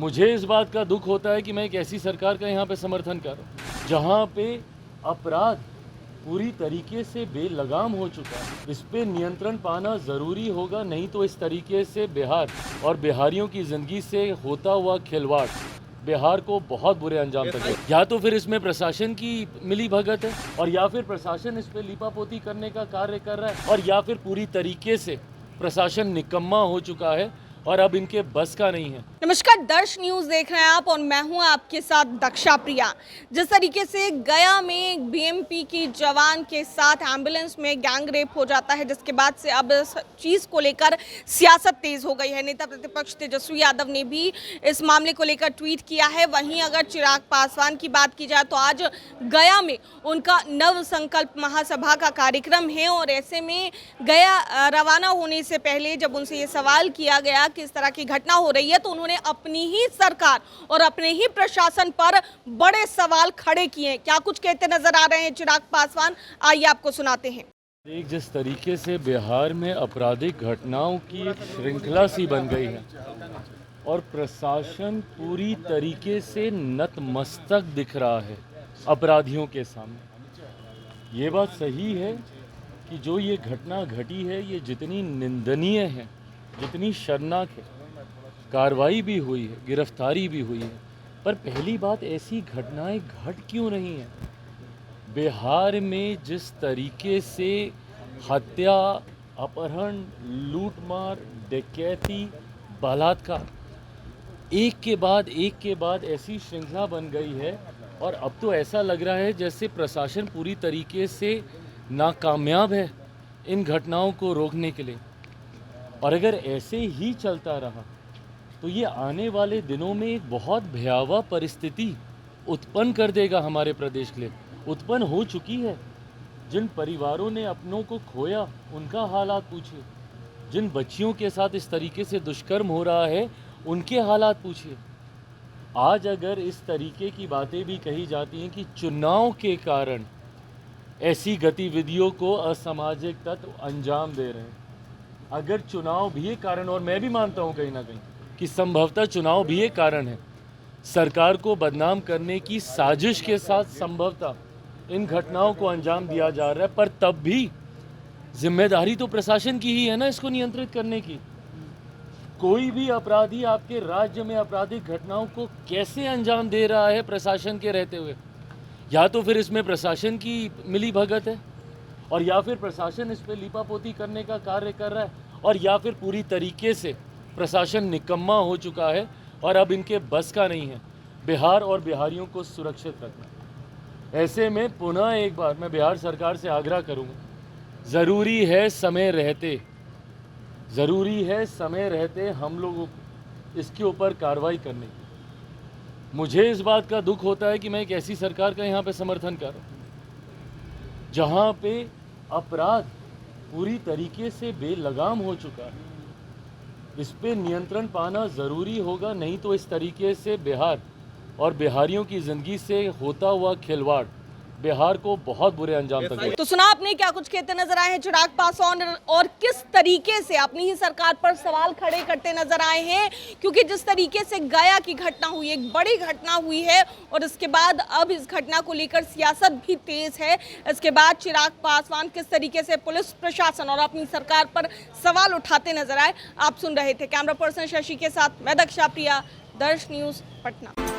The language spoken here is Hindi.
मुझे इस बात का दुख होता है कि मैं एक ऐसी सरकार का यहाँ पे समर्थन कर रहा हूँ जहाँ पे अपराध पूरी तरीके से बेलगाम हो चुका है। इस पे नियंत्रण पाना ज़रूरी होगा, नहीं तो इस तरीके से बिहार और बिहारियों की ज़िंदगी से होता हुआ खिलवाड़ बिहार को बहुत बुरे अंजाम तक है। या तो फिर इसमें प्रशासन की मिली भगत है और या फिर प्रशासन इस पे लीपापोती करने का कार्य कर रहा है और या फिर पूरी तरीके से प्रशासन निकम्मा हो चुका है और अब इनके बस का नहीं है। नमस्कार, दर्श न्यूज देख रहे हैं आप और मैं हूं आपके साथ दक्षा प्रिया। जिस तरीके से गया में बीएमपी की जवान के साथ एम्बुलेंस में गैंग रेप हो जाता है, जिसके बाद से अब इस चीज को लेकर सियासत तेज हो गई है। नेता प्रतिपक्ष तेजस्वी यादव ने भी इस मामले को लेकर ट्वीट किया है। वहीं अगर चिराग पासवान की बात की जाए तो आज गया में उनका नव संकल्प महासभा का कार्यक्रम है और ऐसे में गया रवाना होने से पहले जब उनसे ये सवाल किया गया कि इस तरह की घटना हो रही है तो उन्होंने अपनी ही सरकार और अपने ही प्रशासन पर बड़े सवाल खड़े किए हैं। क्या कुछ कहते नजर आ रहे हैं चिराग पासवान, आइए आपको सुनाते हैं। एक जिस तरीके से बिहार में आपराधिक घटनाओं की एक श्रृंखला सी बन गई है और प्रशासन पूरी तरीके से नतमस्तक दिख रहा है अपराधियों के सामने। ये बात सही है कि जो ये घटना घटी है ये जितनी निंदनीय है, जितनी शर्मनाक है, कार्रवाई भी हुई है, गिरफ्तारी भी हुई है, पर पहली बात ऐसी घटनाएं घट क्यों रही हैं? बिहार में जिस तरीके से हत्या, अपहरण, लूटमार, डकैती, बलात्कार एक के बाद ऐसी श्रृंखला बन गई है और अब तो ऐसा लग रहा है जैसे प्रशासन पूरी तरीके से नाकामयाब है इन घटनाओं को रोकने के लिए। और अगर ऐसे ही चलता रहा तो ये आने वाले दिनों में एक बहुत भयावह परिस्थिति उत्पन्न कर देगा हमारे प्रदेश के लिए। उत्पन्न हो चुकी है। जिन परिवारों ने अपनों को खोया उनका हालात पूछिए, जिन बच्चियों के साथ इस तरीके से दुष्कर्म हो रहा है उनके हालात पूछिए। आज अगर इस तरीके की बातें भी कही जाती हैं कि चुनाव के कारण ऐसी गतिविधियों को असामाजिक तत्व अंजाम दे रहे हैं, अगर चुनाव भी एक कारण, और मैं भी मानता हूं कहीं ना कहीं कि संभवतः चुनाव भी एक कारण है, सरकार को बदनाम करने की साजिश के साथ संभवतः इन घटनाओं को अंजाम दिया जा रहा है, पर तब भी जिम्मेदारी तो प्रशासन की ही है ना इसको नियंत्रित करने की। कोई भी अपराधी आपके राज्य में आपराधिक घटनाओं को कैसे अंजाम दे रहा है प्रशासन के रहते हुए? या तो फिर इसमें प्रशासन की मिली भगत है और या फिर प्रशासन इस पे लीपापोती करने का कार्य कर रहा है और या फिर पूरी तरीके से प्रशासन निकम्मा हो चुका है और अब इनके बस का नहीं है बिहार और बिहारियों को सुरक्षित रखना। ऐसे में पुनः एक बार मैं बिहार सरकार से आग्रह करूंगा, ज़रूरी है समय रहते हम लोगों को इसके ऊपर कार्रवाई करने की। मुझे इस बात का दुख होता है कि मैं एक ऐसी सरकार का यहाँ पे समर्थन कर रहा हूँ जहाँ पे अपराध पूरी तरीके से बेलगाम हो चुका है। इस पे नियंत्रण पाना ज़रूरी होगा, नहीं तो इस तरीके से बिहार और बिहारियों की ज़िंदगी से होता हुआ खिलवाड़ बिहार को बहुत बुरे अंजाम तक है। तो सुना आपने क्या कुछ कहते नजर आए हैं चिराग पासवान और किस तरीके से अपनी ही सरकार पर सवाल खड़े करते नजर आए हैं, क्योंकि जिस तरीके से गया की घटना हुई, एक बड़ी घटना हुई है और इसके बाद अब इस घटना को लेकर सियासत भी तेज है। इसके बाद चिराग पासवान किस तरीके से पुलिस प्रशासन और अपनी सरकार पर सवाल उठाते नजर आए, आप सुन रहे थे। कैमरा पर्सन शशि के साथ मैं दक्षा प्रिया, दर्श न्यूज पटना।